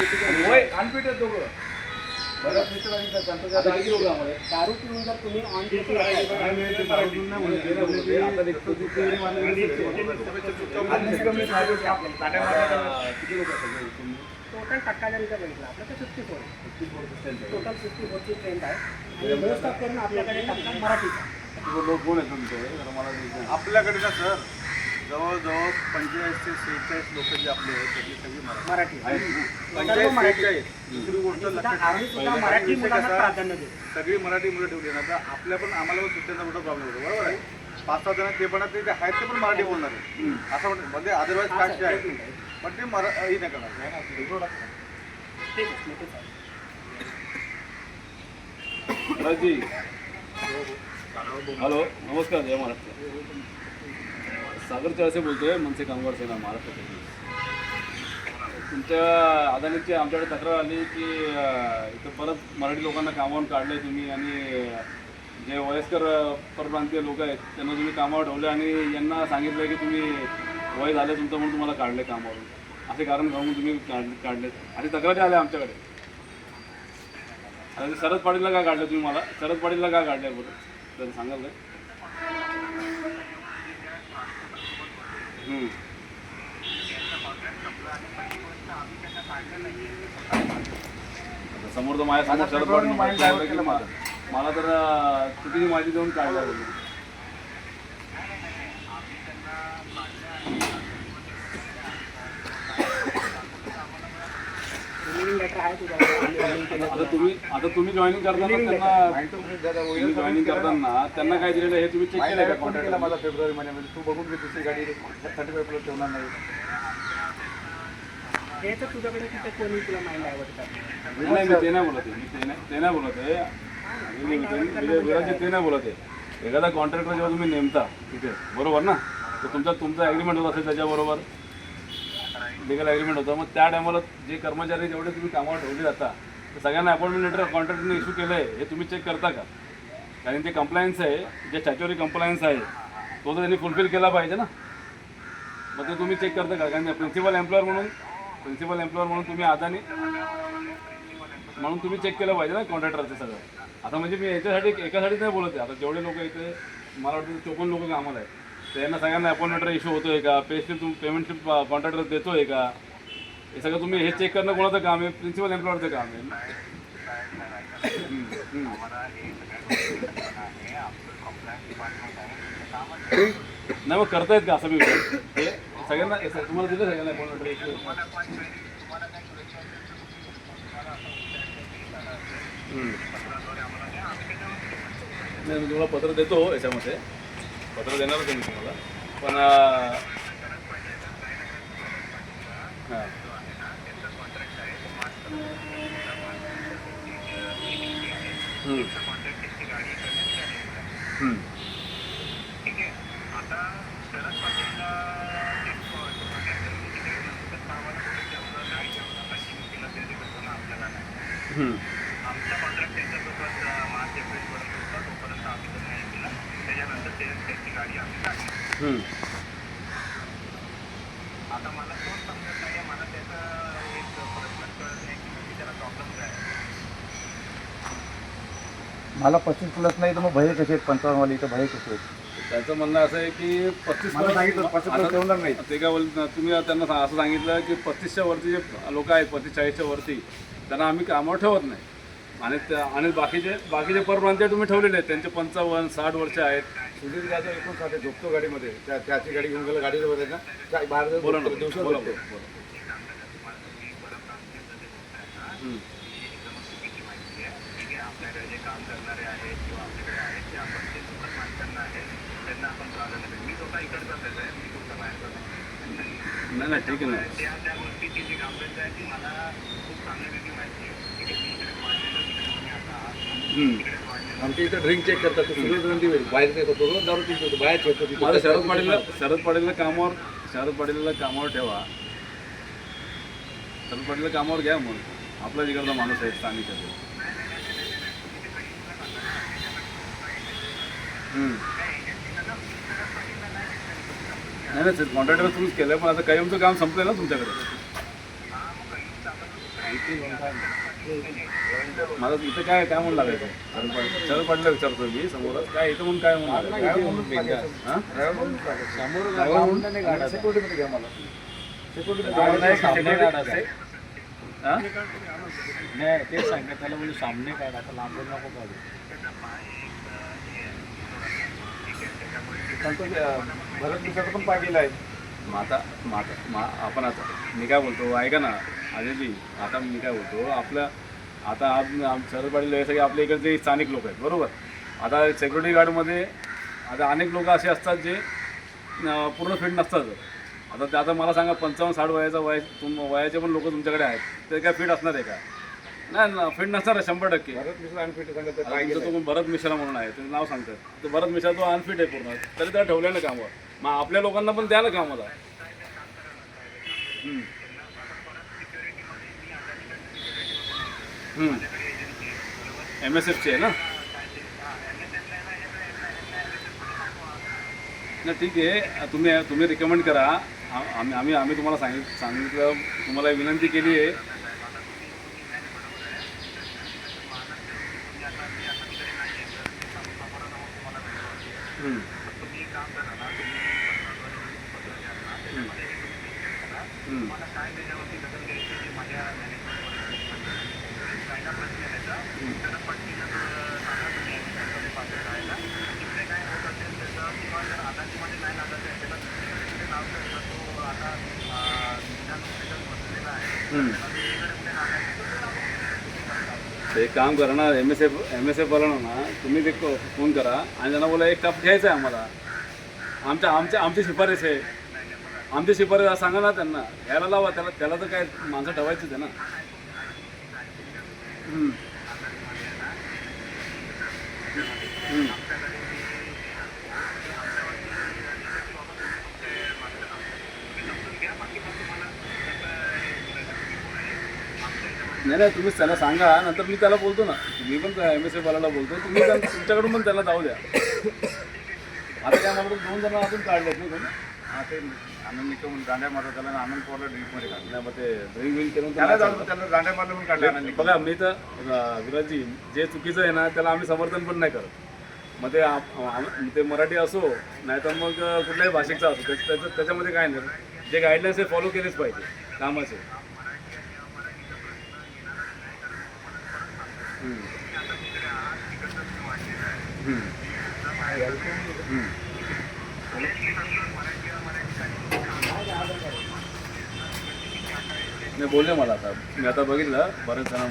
Unfit आहेत दोघं. बरं मित्र आणि त्यांचं किती लोक आम्हाला दारू पिऊन जर तुम्ही ऑन ड्युटी आता देखतो ती किती लोक टोटल टक्का जर इथं बघितला आपलं तर 54 टोटल 54ची ट्रेंड आहे आणि मोस्ट ऑफ करून आपल्याकडे टक्का मराठीचा. लोक कोण आहेत तुमचे मला आपल्याकडे ना सर जवळजवळ 45 ते 46 लोक जे आपले आहेत त्यातली सगळी मराठी 45 दुसरी गोष्ट लक्षात आम्ही सुद्धा मराठी मुलांना प्राधान्य देतो. सगळी मराठी मुलं ठेवली ना तर आपल्या पण आम्हाला पण सुट्ट्यांचा मोठा प्रॉब्लेम होतो बरोबर आहे. 5-6 जण ते पण ते आहेत ते पण मराठी बोलणार आहे असं म्हणतात म्हणजे अदरवाईज कास्ट आहे पण ते हे नाही करणार. राजी हॅलो नमस्कार जय महाराष्ट्र. सागर चळसे बोलतोय मनसे कामगार सेना महाराष्ट्रातील. तुमच्या अदालतची आमच्याकडे तक्रार आली की इथं परत मराठी लोकांना कामावरून काढलं आहे तुम्ही आणि जे वयस्कर परप्रांतीय लोक आहेत त्यांना तुम्ही कामावर ठेवले आणि यांना सांगितलं की तुम्ही वय झालं तुमचं म्हणून तुम्हाला काढले कामावरून असे कारण सांगून तुम्ही काढले अशी तक्रारी आल्या आमच्याकडे. आणि शरद पाटीलला का काढलं तुम्ही मला शरद पाटीलला का काढलं बरं तर सांगाल काय? समोर तर माझ्या समोर शरद पाटील मला तर चुकीची माहिती देऊन काढलं. आता तुम्ही जॉईनिंग करताना त्यांना काय दिलेलं हे तुम्ही चेक केलं का? कॉन्ट्रॅक्ट केला माझा फेब्रुवारी महिन्यामध्ये तू बघून घे दुसरी गाडी 35 प्लस ठेवणार नाही. हे तर तुझ्याकडे तिथे कोणी तुला माइंड डायव्हर्ट करणार नाही मी ते नाही बोलत आहे ते नाही बोलत आहे ते नाही बोलत आहे. एखादा कॉन्ट्रॅक्टर जेव्हा तुम्ही नेमता तिथे बरोबर ना तर तुमचा ॲग्रीमेंट होत असेल त्याच्याबरोबर लिगल ॲग्रीमेंट होतं. मग त्या टायमाला जे कर्मचारी जेवढे तुम्ही कामावर ठेवले जाता तर सगळ्यांना अपॉइंटमेंट लेटर कॉन्ट्रॅक्टरने इश्यू केलं आहे हे तुम्ही चेक करता का? कारण ते कंप्लायन्स आहे जे स्टॅच्युटरी कंप्लायन्स आहे तो तर त्यांनी फुलफिल केला पाहिजे ना. मग ते तुम्ही चेक करता का? कारण प्रिन्सिपल एम्प्लॉयर म्हणून तुम्ही अदानी म्हणून तुम्ही चेक केलं पाहिजे ना कॉन्ट्रॅक्टरचं सगळं. आता म्हणजे मी एकासाठी नाही बोलत आहे. आता जेवढे लोक इथे मला वाटतं 54 लोक कामाला आहेत तर यांना सगळ्यांना अपॉइंटमेंट लेटर इश्यू होतो आहे का? Pay slip payment slip contractor देतो आहे का? हे सगळं तुम्ही हे चेक करणं कोणाचं काम आहे? प्रिन्सिपल एम्प्लॉयरचं काम आहे. नाही मग करतायत का असं मी हे सगळ्यांना तुम्हाला दिलं सगळ्यांना अपॉइंटमेंट लेटर? नाही मी तुम्हाला पत्र देतो याच्यामध्ये पत्र देणारच आहे मी तुम्हाला पण हां आमचा कॉन्ट्रॅक्ट त्यांच्यासोबत मार्च एप्रिलपर्यंत होता तोपर्यंत आम्ही तर नाही केला त्याच्यानंतर त्यांची गाडी आम्ही काढली. आता मला कोण समजत नाही मला त्याचा एक प्रश्न कळत नाही की त्याला प्रॉब्लेम काय आहे. मला 35 प्लस नाही तर मग भय कसे आहेत 55 वाले इथं भय कसे आहेत? त्याचं म्हणणं असं आहे की 35 ठेवणार नाही ते काय बोल तुम्ही त्यांना असं सांगितलं की 35च्या वरती जे लोक आहेत 35-40च्या वरती त्यांना आम्ही कामावर ठेवत नाही आणि बाकीचे परप्रांतीय तुम्ही ठेवलेले आहेत त्यांचे 55-60 वर्ष आहेत. सुधीर जाधव 59 झोपतो गाडीमध्ये त्याची गाडी घेऊन गेलं गाडीवर आहे ना बाहेर बोला ना दिवसात बोला होते. आपल्याकडे जे काम करणारे आहेत किंवा आपल्याकडे आहेत जे आपण जे सुखद माणसांना आहेत त्यांना आपण प्राधान्य देतो. मी स्वतः इकडचाच आहे मी तुमचा बाहेरचा नाही नाही ठीक आहे ना. त्या गोष्टीची जी गांभीर्य आहे ती मला खूप चांगल्यापैकी माहिती आहे. ठीक आहे मी इकडे वाढलेलं तिकडे तुम्ही आता आहात आमच्या इथं ड्रिंक चेक करतात ते सगळं बाहेर येतो तो दारू पितो बाहेर ठेवतो. माझं शरद पाटीलला कामावर ठेवा. शरद पाटीलला कामावर घ्या मग आपला जिकडचा माणूस आहे स्थानिक आहे. नाही नाही कॉन्ट्रॅक्टर तुम्हीच केलं पण आता काही तुमचं काम संपलं ना तुमच्याकडे. मला इथं काय काय म्हणून लागायचं चल पडलं विचारतो मी समोरच काय इथं म्हणून काय म्हणून हां हां नाही तेच सांगतात त्याला म्हणजे सामने काढा आता लांबून नको काढू. भरत मिसळ पण पाहिजे आहे. आपण आता मी काय बोलतो ऐका ना अजयजी, आता मी काय बोलतो आपल्या आता सरळपाडीला हे सगळे आपल्या इकडचे स्थानिक लोक आहेत बरोबर. आता सिक्युरिटी गार्डमध्ये आता अनेक लोक असे असतात जे पूर्ण फिट नसतात. आता मला सांगा 55-60 वयाचे पण लोक तुमच्याकडे आहेत, ते काय फिट असणार आहे का? नाही फिट नसणार आहे 100%. भरत मिसळ अनफिट सांगत तुमचं तो भरत मिश्रा म्हणून आहे, तुम्ही नाव सांगतात तर भरत मिश्रा तो अनफिट आहे पूर्ण, तरी त्याला ठेवलं ना कामावर. मग आपल्या लोकांना पण द्या ना कामाला. MSFची आहे ना? नाही ठीक आहे, तुम्ही रिकमेंड करा. आम्ही तुम्हाला सांगितलं तुम्हाला विनंती केली आहे. ते एक काम करा ना, MSF वाला ना तुम्ही ते फोन करा आणि त्यांना बोला एक स्टाफ घ्यायचा आहे आम्हाला. आमची शिफारस आहे, आमची शिफारस सांगा ना त्यांना घ्यायला लावा. त्याला तर काय माणसं ठेवायचीच आहे ना. नाही तुम्ही त्याला सांगा, नंतर मी त्याला बोलतो ना. मी पण MSF वाल्याला बोलतो, तुम्ही तुमच्याकडून पण त्याला जाऊ द्या. आता काय मला 2 जण अजून काढलेत ना कोण. हा ते आनंद निकम दांड्या मारतो त्याला आनंद पवारला ड्रिंकमध्ये काढलं. नाही मग ते ड्रिंक विंक केलं त्याला जाऊन त्याला दांड्या मारलं पण काढलं आनंद निकम. बघा मी तर विराजजी जे चुकीचं आहे ना त्याला आम्ही समर्थन पण नाही करत. मग ते मराठी असो नाही तर मग कुठल्याही भाषेचा असो, त्याच्यामध्ये काय नाही. जे गाईडलाईन्स आहे फॉलो केलेच पाहिजे कामाचे. नाही बोलले मला आता, मी आता बघितलं बरेच जण